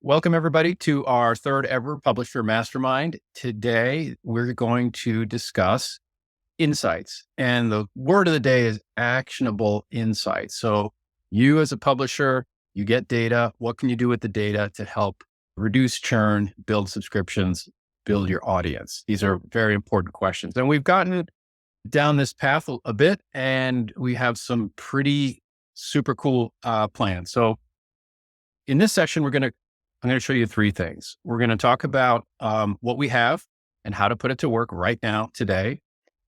Welcome, everybody, to our third ever Publisher Mastermind. Today, we're going to discuss insights. And the word of the day is actionable insights. So you as a publisher, you get data. What can you do with the data to help reduce churn, build subscriptions, build your audience? These are very important questions. And we've gotten down this path a bit, and we have some pretty super cool plans. So in this session, I'm going to show you three things. We're going to talk about what we have and how to put it to work right now, today.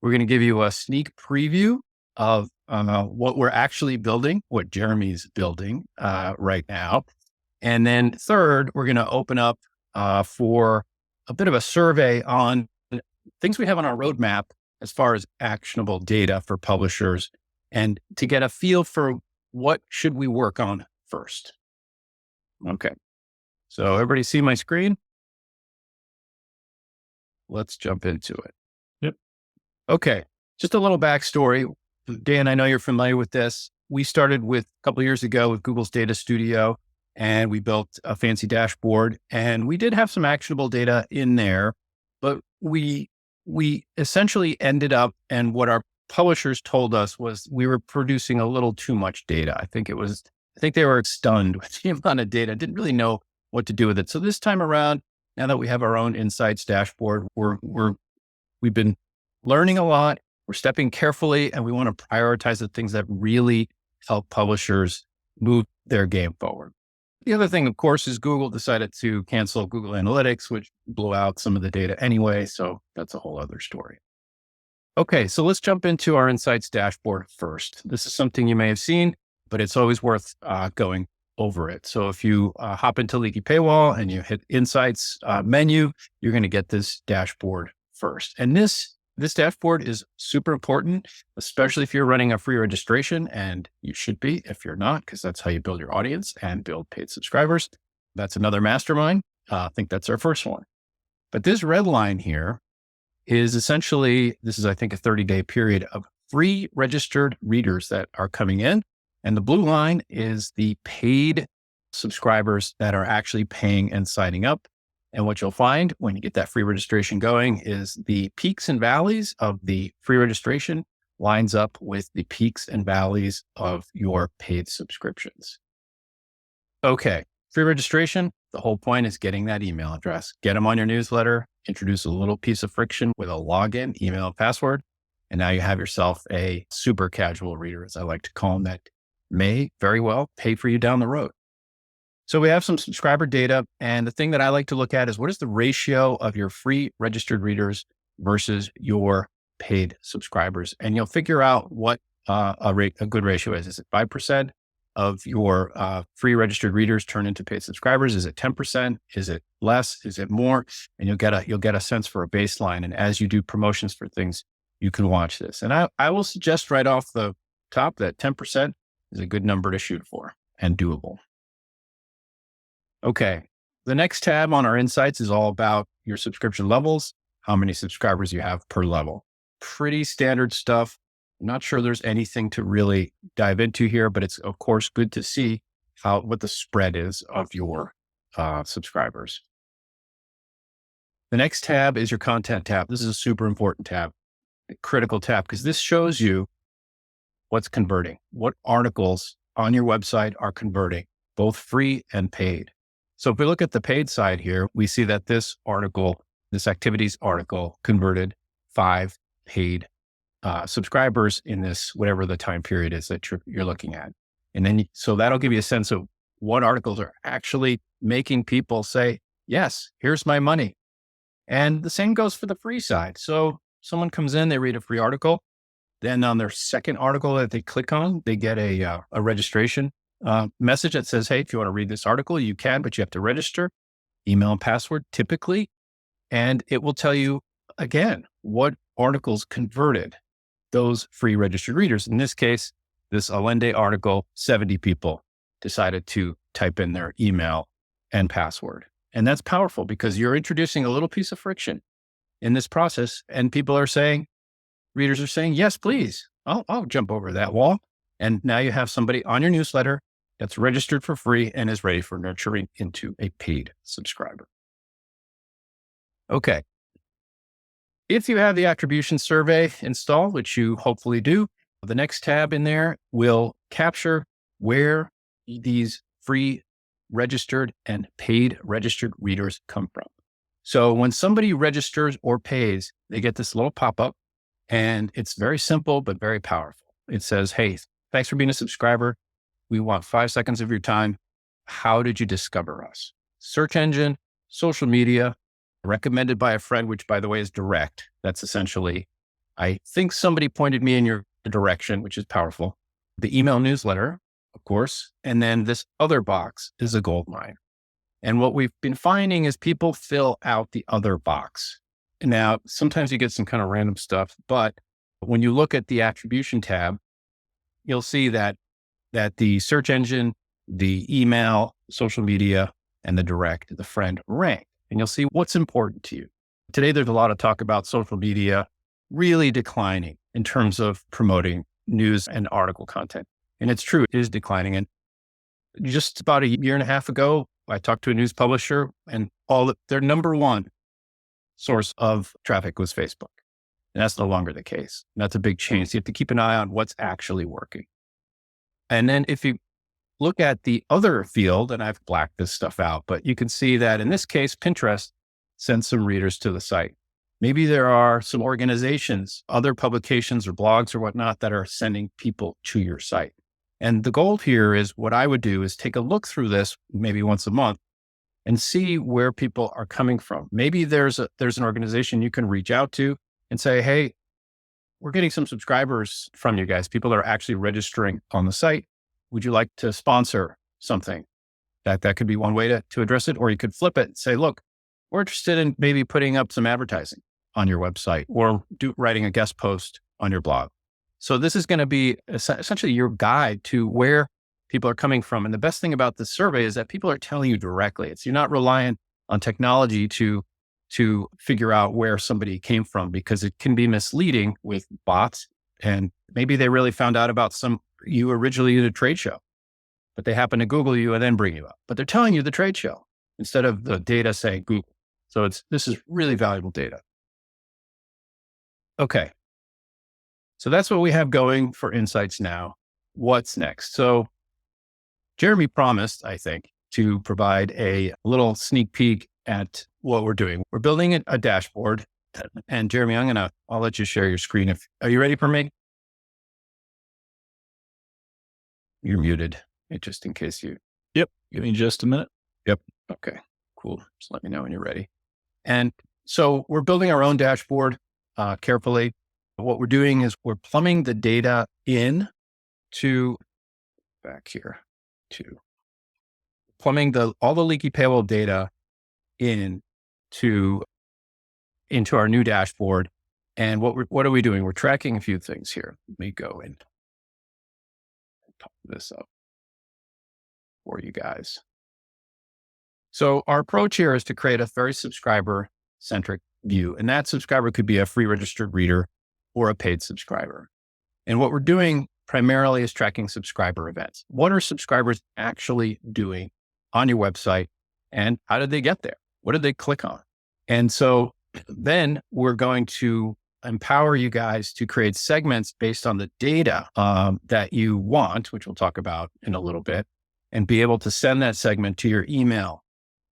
We're going to give you a sneak preview of what we're actually building, what Jeremy's building right now. And then third, we're going to open up for a bit of a survey on things we have on our roadmap as far as actionable data for publishers, and to get a feel for what should we work on first. Okay. So everybody see my screen? Let's jump into it. Yep. Okay. Just a little backstory. Dan, I know you're familiar with this. We started a couple of years ago with Google's Data Studio, and we built a fancy dashboard, and we did have some actionable data in there, but we essentially ended up, and what our publishers told us was we were producing a little too much data. I think they were stunned with the amount of data, didn't really know what to do with it. So this time around, now that we have our own insights dashboard, we've been learning a lot. We're stepping carefully, and we want to prioritize the things that really help publishers move their game forward. The other thing, of course, is Google decided to cancel Google Analytics, which blew out some of the data anyway. So that's a whole other story. Okay, so let's jump into our insights dashboard first. This is something you may have seen, but it's always worth going over it. So if you hop into Leaky Paywall and you hit Insights menu, you're going to get this dashboard first. And this dashboard is super important, especially if you're running a free registration, and you should be if you're not, because that's how you build your audience and build paid subscribers. That's another mastermind. I think that's our first one. But this red line here is essentially, this is, I think, a 30-day period of free registered readers that are coming in. And the blue line is the paid subscribers that are actually paying and signing up. And what you'll find when you get that free registration going is the peaks and valleys of the free registration lines up with the peaks and valleys of your paid subscriptions. Okay, free registration, the whole point is getting that email address. Get them on your newsletter, introduce a little piece of friction with a login, email, and password. And now you have yourself a super casual reader, as I like to call them, that may very well pay for you down the road. So we have some subscriber data. And the thing that I like to look at is what is the ratio of your free registered readers versus your paid subscribers? And you'll figure out what a good ratio is. Is it 5% of your free registered readers turn into paid subscribers? Is it 10%? Is it less? Is it more? And you'll get a sense for a baseline. And as you do promotions for things, you can watch this. And I will suggest right off the top that 10% is a good number to shoot for and doable. Okay. The next tab on our insights is all about your subscription levels, how many subscribers you have per level. Pretty standard stuff. I'm not sure there's anything to really dive into here, but it's of course good to see what the spread is of your subscribers. The next tab is your content tab. This is a super important tab, a critical tab, because this shows you what's converting, what articles on your website are converting, both free and paid. So if we look at the paid side here, we see that this activities article converted 5 paid subscribers in this, whatever the time period is that you're looking at. And then, so that'll give you a sense of what articles are actually making people say, yes, here's my money. And the same goes for the free side. So someone comes in, they read a free article. Then on their second article that they click on, they get a registration message that says, hey, if you want to read this article, you can, but you have to register, email and password typically. And it will tell you, again, what articles converted those free registered readers. In this case, this Allende article, 70 people decided to type in their email and password. And that's powerful because you're introducing a little piece of friction in this process. And readers are saying, yes, please, I'll jump over that wall. And now you have somebody on your newsletter that's registered for free and is ready for nurturing into a paid subscriber. Okay. If you have the attribution survey installed, which you hopefully do, the next tab in there will capture where these free registered and paid registered readers come from. So when somebody registers or pays, they get this little pop-up, and it's very simple, but very powerful. It says, hey, thanks for being a subscriber. We want 5 seconds of your time. How did you discover us? Search engine, social media, recommended by a friend, which by the way is direct. That's essentially, I think somebody pointed me in your direction, which is powerful. The email newsletter, of course. And then this other box is a gold mine. And what we've been finding is people fill out the other box. Now, sometimes you get some kind of random stuff, but when you look at the attribution tab, you'll see that the search engine, the email, social media, and the direct, the friend rank. And you'll see what's important to you. Today, there's a lot of talk about social media really declining in terms of promoting news and article content. And it's true, it is declining. And just about a year and a half ago, I talked to a news publisher, and their number one source of traffic was Facebook. And that's no longer the case. And that's a big change. So you have to keep an eye on what's actually working. And then if you look at the other field, and I've blacked this stuff out, but you can see that in this case, Pinterest sends some readers to the site. Maybe there are some organizations, other publications or blogs or whatnot that are sending people to your site. And the goal here is what I would do is take a look through this maybe once a month and see where people are coming from. Maybe there's an organization you can reach out to and say, hey, we're getting some subscribers from you guys. People are actually registering on the site. Would you like to sponsor something? That could be one way to address it. Or you could flip it and say, look, we're interested in maybe putting up some advertising on your website or writing a guest post on your blog. So this is going to be essentially your guide to where people are coming from. And the best thing about this survey is that people are telling you directly. You're not reliant on technology to figure out where somebody came from, because it can be misleading with bots. And maybe they really found out about you originally at a trade show, but they happen to Google you and then bring you up. But they're telling you the trade show instead of the data saying Google. So this is really valuable data. Okay. So that's what we have going for Insights now. What's next? So Jeremy promised, I think, to provide a little sneak peek at what we're doing. We're building a dashboard. And Jeremy, I'll let you share your screen. Are you ready for me? You're muted, just in case you. Yep. Give me just a minute. Yep. Okay, cool. Just let me know when you're ready. And so we're building our own dashboard carefully. What we're doing is we're plumbing the data in to plumbing all the Leaky Paywall data into our new dashboard. And what are we doing? We're tracking a few things here. Let me go and pop this up for you guys. So our approach here is to create a very subscriber-centric view. And that subscriber could be a free registered reader or a paid subscriber. And what we're doing primarily is tracking subscriber events. What are subscribers actually doing on your website, and how did they get there? What did they click on? And so then we're going to empower you guys to create segments based on the data that you want, which we'll talk about in a little bit, and be able to send that segment to your email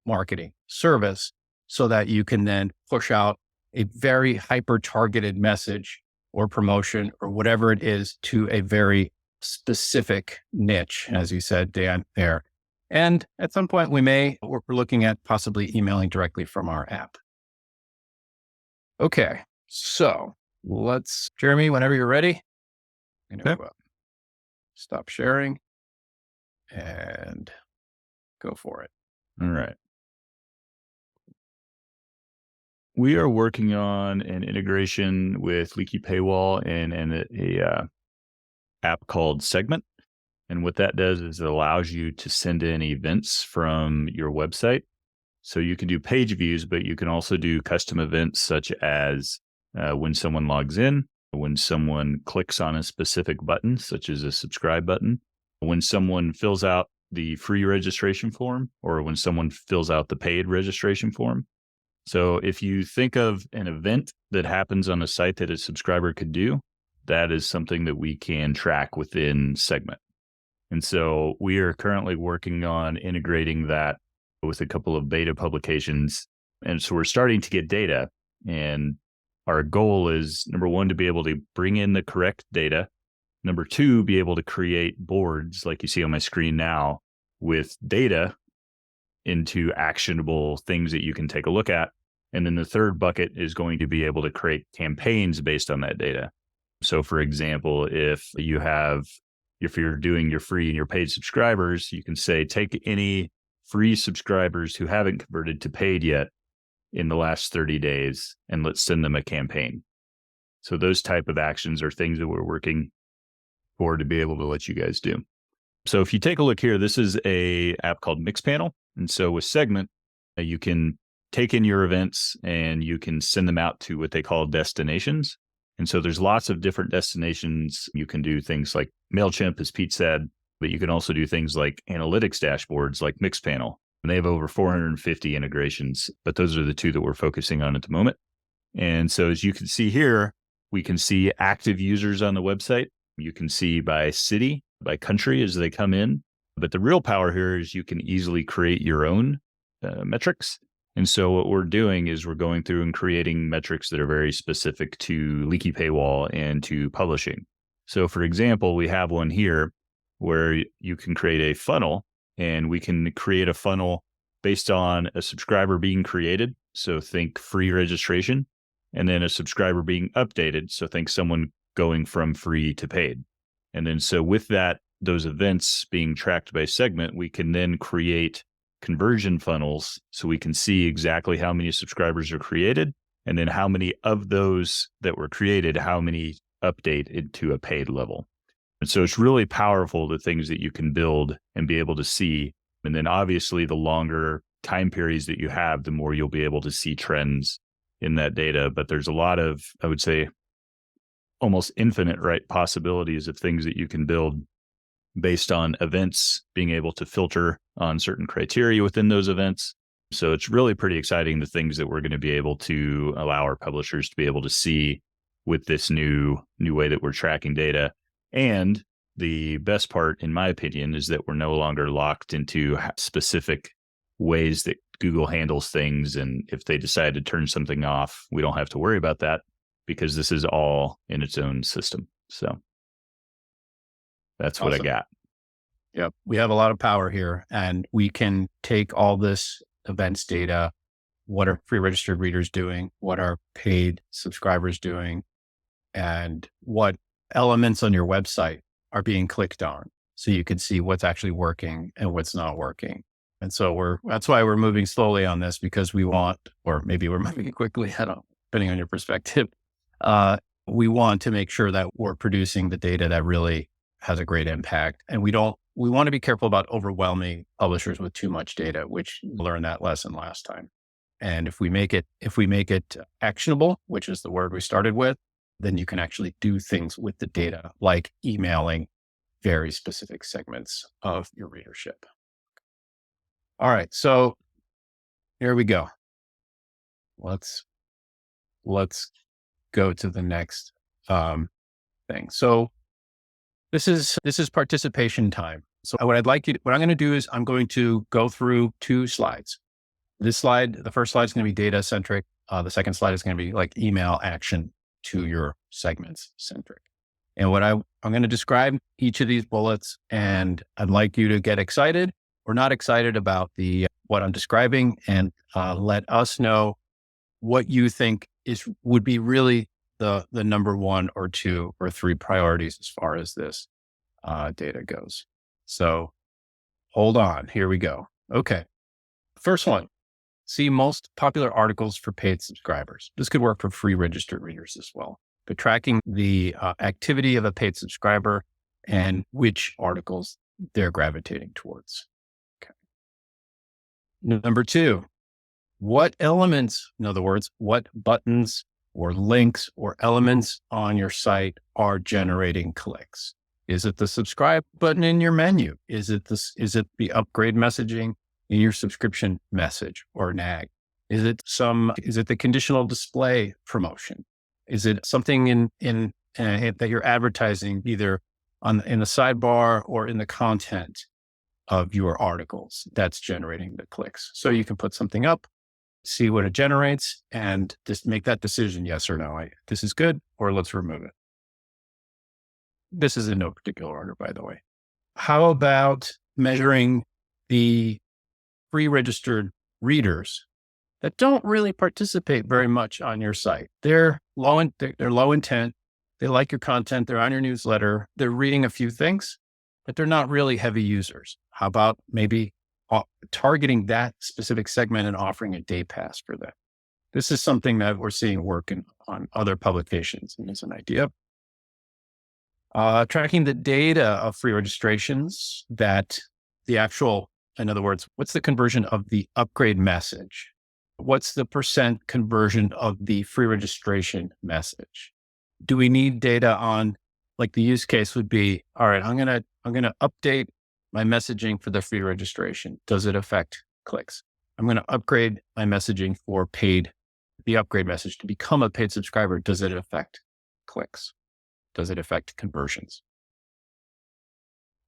marketing service so that you can then push out a very hyper-targeted message or promotion or whatever it is to a very specific niche, as you said, Dan, there. And at some point we're looking at possibly emailing directly from our app. Okay. So Jeremy, whenever you're ready, stop sharing and go for it. All right. We are working on an integration with Leaky Paywall and a app called Segment. And what that does is it allows you to send in events from your website. So you can do page views, but you can also do custom events such as when someone logs in, when someone clicks on a specific button, such as a subscribe button, when someone fills out the free registration form or when someone fills out the paid registration form. So if you think of an event that happens on a site that a subscriber could do, that is something that we can track within Segment. And so we are currently working on integrating that with a couple of beta publications. And so we're starting to get data. And our goal is, number one, to be able to bring in the correct data. Number two, be able to create boards like you see on my screen now with data into actionable things that you can take a look at. And then the third bucket is going to be able to create campaigns based on that data. So for example, if you're doing your free and your paid subscribers, you can say, take any free subscribers who haven't converted to paid yet in the last 30 days, and let's send them a campaign. So those type of actions are things that we're working for to be able to let you guys do. So if you take a look here, this is a app called Mixpanel. And so with Segment, you can take in your events and you can send them out to what they call destinations. And so there's lots of different destinations. You can do things like MailChimp, as Pete said, but you can also do things like analytics dashboards like Mixpanel. And they have over 450 integrations, but those are the two that we're focusing on at the moment. And so as you can see here, we can see active users on the website. You can see by city, by country as they come in. But the real power here is you can easily create your own metrics. And so what we're doing is we're going through and creating metrics that are very specific to Leaky Paywall and to publishing. So for example, we have one here where you can create a funnel, and we can create a funnel based on a subscriber being created. So think free registration, and then a subscriber being updated. So think someone going from free to paid. And then so with that, those events being tracked by Segment, we can then create conversion funnels so we can see exactly how many subscribers are created, and then how many of those that were created, how many update into a paid level. And so it's really powerful, the things that you can build and be able to see. And then obviously the longer time periods that you have, the more you'll be able to see trends in that data. But there's a lot of, I would say, almost infinite possibilities of things that you can build based on events, being able to filter on certain criteria within those events. So it's really pretty exciting, the things that we're going to be able to allow our publishers to be able to see with this new way that we're tracking data. And the best part, in my opinion, is that we're no longer locked into specific ways that Google handles things. And if they decide to turn something off, we don't have to worry about that because this is all in its own system. So that's awesome. What I got. Yep. We have a lot of power here, and we can take all this events data. What are free registered readers doing? What are paid subscribers doing? And what elements on your website are being clicked on, so you can see what's actually working and what's not working. And so that's why we're moving slowly on this, because we want, or maybe we're moving quickly, I don't know, depending on your perspective. We want to make sure that we're producing the data that really has a great impact. And we want to be careful about overwhelming publishers with too much data, which we learned that lesson last time. And if we make it actionable, which is the word we started with, then you can actually do things with the data, like emailing very specific segments of your readership. All right. So here we go. Let's go to the next thing. So this is participation time. So what I'm going to do is I'm going to go through two slides. This slide, the first slide is going to be data centric. The second slide is going to be like email action to your segments centric. And what I'm going to describe each of these bullets, and I'd like you to get excited or not excited about what I'm describing, and let us know what you think would be really the number one or two or three priorities as far as this data goes. So hold on, here we go. Okay. First one, see most popular articles for paid subscribers. This could work for free registered readers as well, but tracking the activity of a paid subscriber and which articles they're gravitating towards. Okay. Number two, what elements, in other words, what buttons or links or elements on your site are generating clicks? Is it the subscribe button in your menu? Is it the upgrade messaging in your subscription message or nag? Is it the conditional display promotion? Is it something that you're advertising either in the sidebar or in the content of your articles that's generating the clicks? So you can put something up, see what it generates, and just make that decision, yes or no. This is good, or let's remove it. This is in no particular order, by the way. How about measuring the free registered readers that don't really participate very much on your site? They're low intent. They like your content. They're on your newsletter. They're reading a few things, but they're not really heavy users. How about maybe targeting that specific segment and offering a day pass for them? This is something that we're seeing work on other publications, and as an idea. Tracking the data of free registrations in other words, what's the conversion of the upgrade message? What's the % conversion of the free registration message? Do we need data on, like the use case would be, all right, I'm going to update my messaging for the free registration. Does it affect clicks? I'm going to upgrade my messaging for the upgrade message to become a paid subscriber. Does it affect clicks? Does it affect conversions?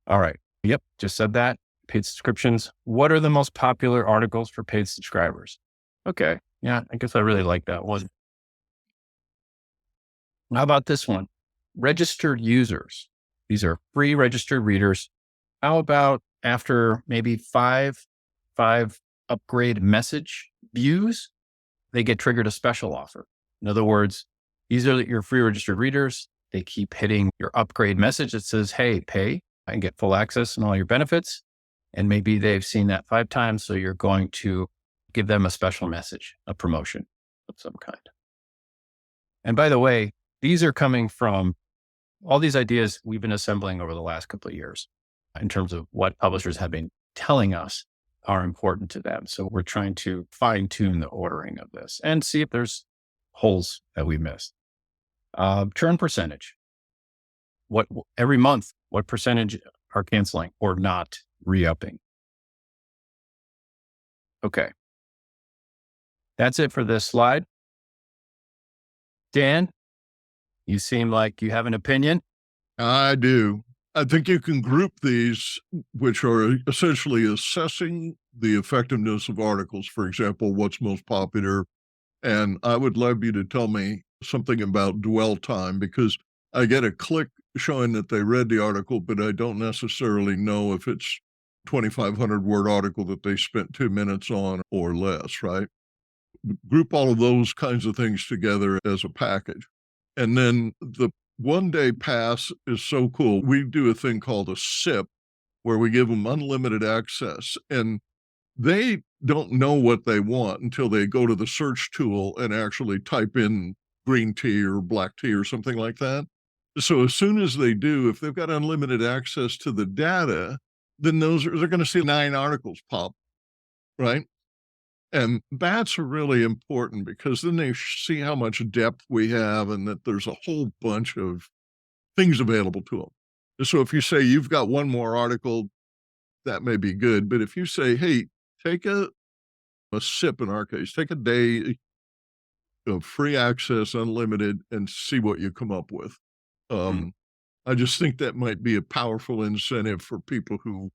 All right. Yep. Just said that. Paid subscriptions. What are the most popular articles for paid subscribers? Okay. Yeah. I guess I really like that one. How about this one? Registered users. These are free registered readers. How about after maybe five upgrade message views, they get triggered a special offer? In other words, these are your free registered readers. They keep hitting your upgrade message that says, hey, pay and get full access and all your benefits. And maybe they've seen that 5 times. So you're going to give them a special message, a promotion of some kind. And by the way, these are coming from all these ideas we've been assembling over the last couple of years in terms of what publishers have been telling us are important to them. So we're trying to fine tune the ordering of this and see if there's holes that we missed. Churn percentage. Every month, what percentage are canceling or not re-upping? Okay. That's it for this slide. Dan, you seem like you have an opinion. I do. I think you can group these, which are essentially assessing the effectiveness of articles. For example, what's most popular. And I would love you to tell me something about dwell time, because I get a click showing that they read the article, but I don't necessarily know if it's 2,500 word article that they spent 2 minutes on or less, right? Group all of those kinds of things together as a package. And then the 1 day pass is so cool. We do a thing called a SIP where we give them unlimited access, and they don't know what they want until they go to the search tool and actually type in green tea or black tea or something like that. So as soon as they do, if they've got unlimited access to the data, then they're going to see 9 articles pop, right? And that's really important, because then they see how much depth we have and that there's a whole bunch of things available to them. So if you say you've got one more article, that may be good. But if you say, hey, take a SIP, in our case, take a day of free access, unlimited, and see what you come up with. I just think that might be a powerful incentive for people who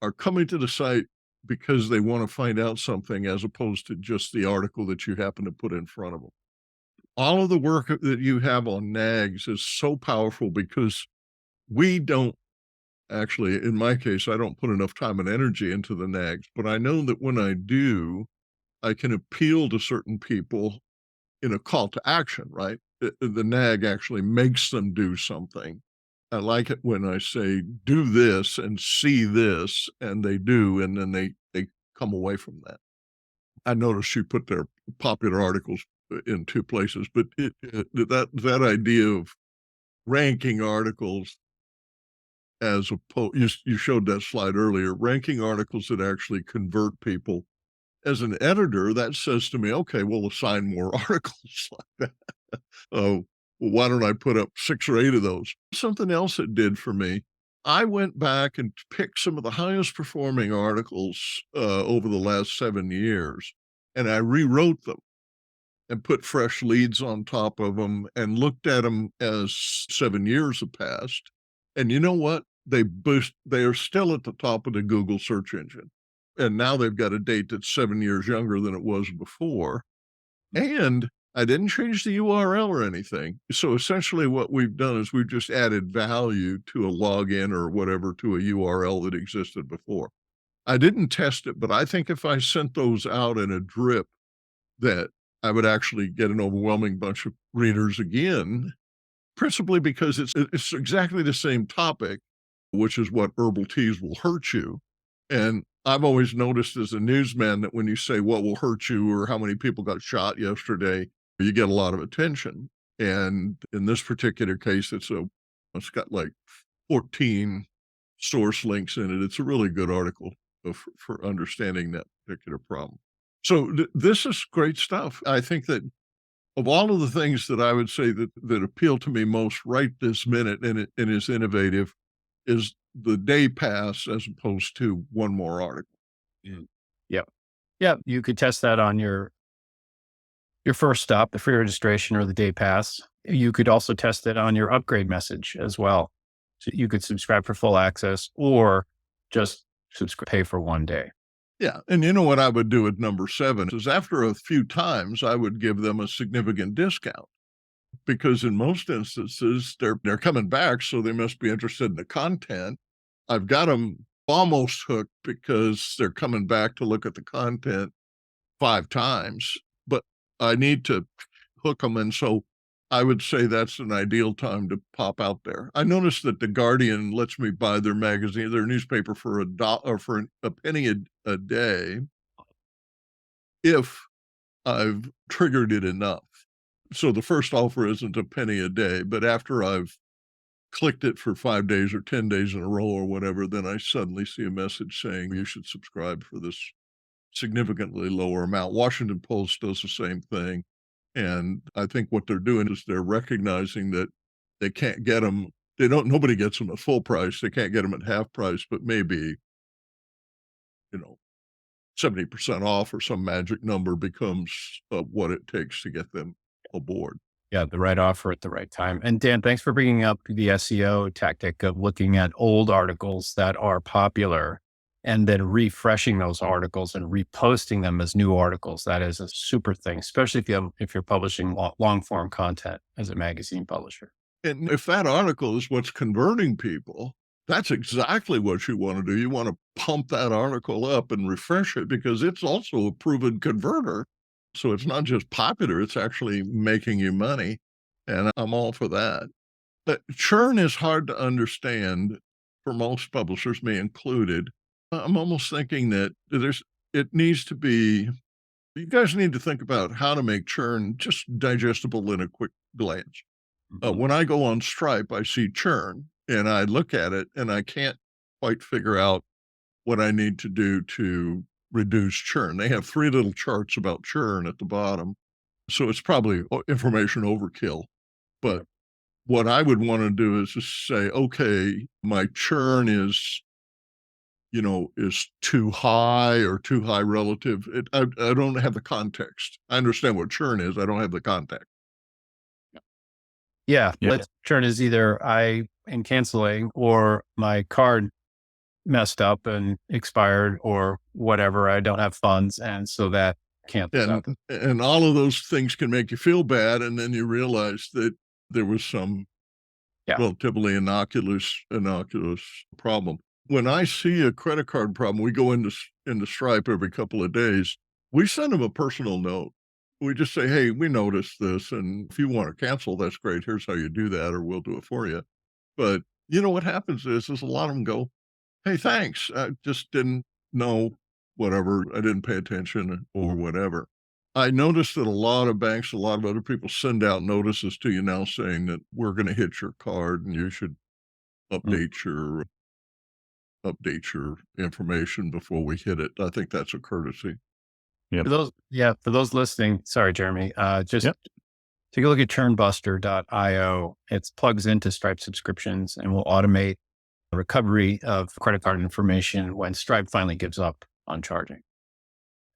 are coming to the site because they want to find out something, as opposed to just the article that you happen to put in front of them. All of the work that you have on NAGs is so powerful, because we don't actually, in my case, I don't put enough time and energy into the NAGs, but I know that when I do, I can appeal to certain people in a call to action, right? The NAG actually makes them do something. I like it when I say, do this and see this, and they do, and then they come away from that. I noticed you put their popular articles in 2 places, but that idea of ranking articles, as opposed, you showed that slide earlier, ranking articles that actually convert people. As an editor, that says to me, okay, we'll assign more articles like that. well, why don't I put up 6 or 8 of those? Something else it did for me, I went back and picked some of the highest performing articles over the last 7 years, and I rewrote them and put fresh leads on top of them and looked at them as 7 years have passed. And you know what? They are still at the top of the Google search engine. And now they've got a date that's 7 years younger than it was before. And I didn't change the URL or anything. So essentially what we've done is we've just added value to a login or whatever to a URL that existed before. I didn't test it, but I think if I sent those out in a drip, that I would actually get an overwhelming bunch of readers again, principally because it's exactly the same topic, which is what herbal teas will hurt you. And I've always noticed as a newsman that when you say what will hurt you or how many people got shot yesterday, you get a lot of attention. And in this particular case, it's got like 14 source links in it. It's a really good article for understanding that particular problem. So this is great stuff. I think that of all of the things that I would say that appeal to me most right this minute and is innovative is the day pass as opposed to one more article. Yep. Yeah. You could test that on your first stop, the free registration or the day pass. You could also test it on your upgrade message as well. So you could subscribe for full access or just pay for 1 day. Yeah. And you know what I would do at number 7 is after a few times, I would give them a significant discount because in most instances, they're coming back. So they must be interested in the content. I've got them almost hooked because they're coming back to look at the content 5 times, but I need to hook them. And so I would say that's an ideal time to pop out there. I noticed that The Guardian lets me buy their magazine, their newspaper for a penny a day if I've triggered it enough. So the first offer isn't a penny a day, but after I've clicked it for 5 days or 10 days in a row or whatever, then I suddenly see a message saying you should subscribe for this significantly lower amount. Washington Post does the same thing. And I think what they're doing is they're recognizing that they can't get them. Nobody gets them at full price. They can't get them at half price, but maybe, 70% off or some magic number becomes what it takes to get them aboard. Yeah, the right offer at the right time. And Dan, thanks for bringing up the SEO tactic of looking at old articles that are popular and then refreshing those articles and reposting them as new articles. That is a super thing, especially if you're publishing long form content as a magazine publisher. And if that article is what's converting people, that's exactly what you want to do. You want to pump that article up and refresh it because it's also a proven converter. So it's not just popular, it's actually making you money. And I'm all for that. But churn is hard to understand for most publishers, me included. I'm almost thinking that you guys need to think about how to make churn just digestible in a quick glance. When I go on Stripe, I see churn and I look at it and I can't quite figure out what I need to do to reduce churn. They have 3 little charts about churn at the bottom. So it's probably information overkill. But what I would want to do is just say, okay, my churn is too high or too high relative. I don't have the context. I understand what churn is. I don't have the context. Yeah. Churn is either I am canceling or my card messed up and expired or whatever. I don't have funds. And so that can't. And all of those things can make you feel bad. And then you realize that there was some relatively innocuous problem. When I see a credit card problem, we go into Stripe every couple of days. We send them a personal note. We just say, hey, we noticed this. And if you want to cancel, that's great. Here's how you do that, or we'll do it for you. But what happens is a lot of them go, hey, thanks. I just didn't know whatever. I didn't pay attention or whatever. I noticed that a lot of banks, a lot of other people send out notices to you now saying that we're going to hit your card and you should update your information before we hit it. I think that's a courtesy. For those listening, sorry, Jeremy, take a look at churnbuster.io. It plugs into Stripe subscriptions and will automate the recovery of credit card information when Stripe finally gives up on charging.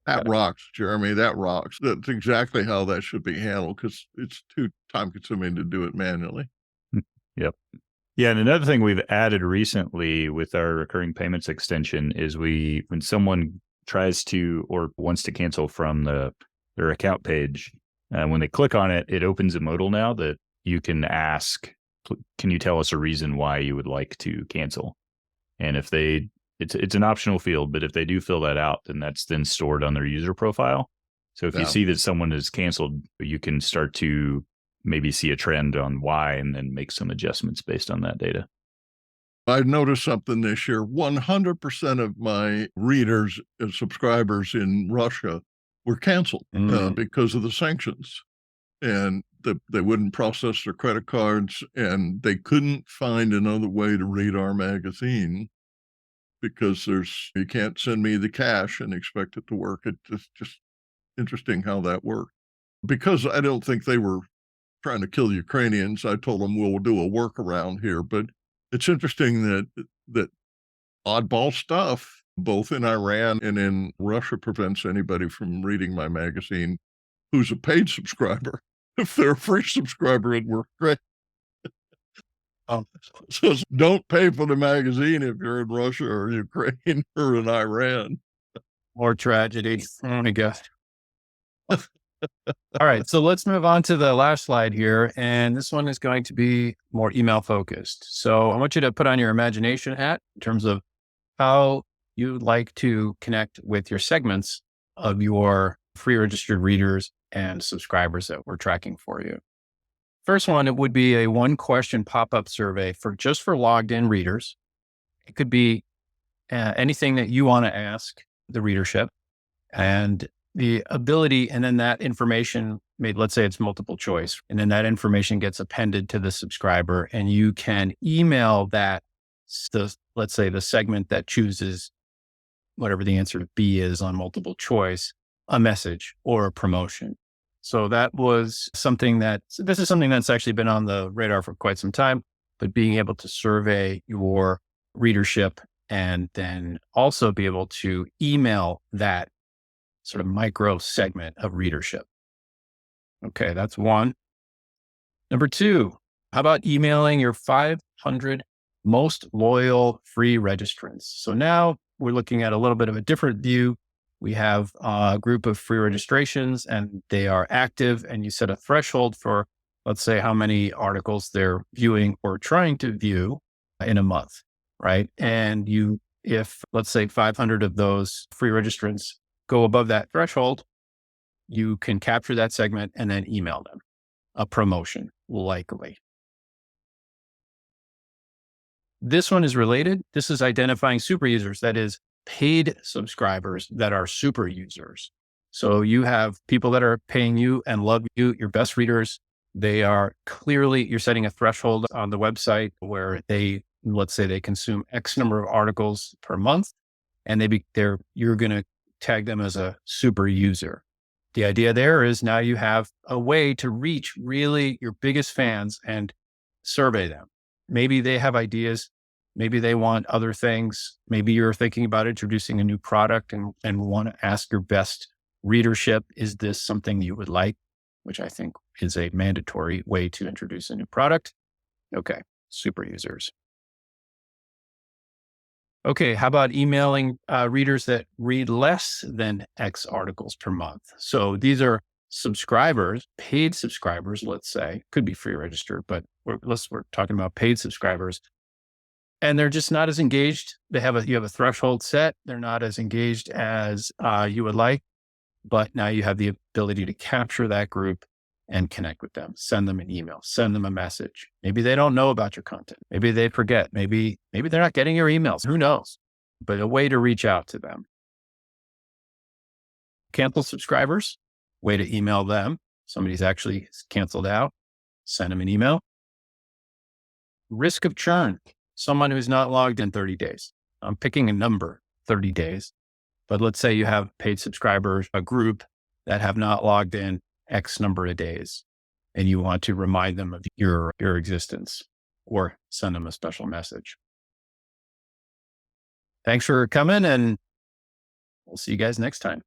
That rocks, Jeremy. That rocks. That's exactly how that should be handled because it's too time consuming to do it manually. Yep. Yeah. And another thing we've added recently with our recurring payments extension is when someone tries to or wants to cancel from their account page, when they click on it, it opens a modal now that you can ask, can you tell us a reason why you would like to cancel? And if it's an optional field, but if they do fill that out, then that's then stored on their user profile. So if you see that someone is canceled, you can start to maybe see a trend on why and then make some adjustments based on that data. I've noticed something this year. 100% of my readers and subscribers in Russia were canceled because of the sanctions. And they wouldn't process their credit cards, and they couldn't find another way to read our magazine because you can't send me the cash and expect it to work. It's just interesting how that worked. Because I don't think they were trying to kill Ukrainians, I told them we'll do a workaround here. But it's interesting that oddball stuff, both in Iran and in Russia, prevents anybody from reading my magazine who's a paid subscriber. If they're a free subscriber, it works great. So don't pay for the magazine if you're in Russia or Ukraine or in Iran. More tragedy. Oh my God. All right. So let's move on to the last slide here. And this one is going to be more email focused. So I want you to put on your imagination hat in terms of how you'd like to connect with your segments of your free registered readers and subscribers that we're tracking for you. First one, it would be a 1-question pop-up survey for logged in readers. It could be anything that you want to ask the readership, and the ability, and then that information let's say it's multiple choice, and then that information gets appended to the subscriber, and you can email let's say the segment that chooses whatever the answer to B is on multiple choice, a message or a promotion. So this is something that's actually been on the radar for quite some time, but being able to survey your readership and then also be able to email that sort of micro segment of readership. Okay, that's one. Number 2, how about emailing your 500 most loyal free registrants? So now we're looking at a little bit of a different view. We have a group of free registrations and they are active, and you set a threshold for, let's say, how many articles they're viewing or trying to view in a month, right? And if let's say 500 of those free registrants go above that threshold, you can capture that segment and then email them a promotion, likely. This one is related. This is identifying super users, that is paid subscribers that are super users. So you have people that are paying you and love you, your best readers. You're setting a threshold on the website where let's say they consume X number of articles per month, and you're going to tag them as a super user. The idea there is now you have a way to reach really your biggest fans and survey them. Maybe they have ideas. Maybe they want other things. Maybe you're thinking about introducing a new product and want to ask your best readership, is this something you would like? Which I think is a mandatory way to introduce a new product. Okay, super users. Okay, how about emailing readers that read less than X articles per month? So these are subscribers, paid subscribers, let's say, could be free registered, but we're talking about paid subscribers. And they're just not as engaged. You have a threshold set. They're not as engaged as you would like, but now you have the ability to capture that group and connect with them. Send them an email, send them a message. Maybe they don't know about your content. Maybe they forget. Maybe they're not getting your emails. Who knows? But a way to reach out to them. Cancel subscribers, way to email them. Somebody's actually canceled out. Send them an email. Risk of churn. Someone who's not logged in 30 days. I'm picking a number, 30 days. But let's say you have paid subscribers, a group that have not logged in X number of days. and you want to remind them of your existence or send them a special message. Thanks for coming, and we'll see you guys next time.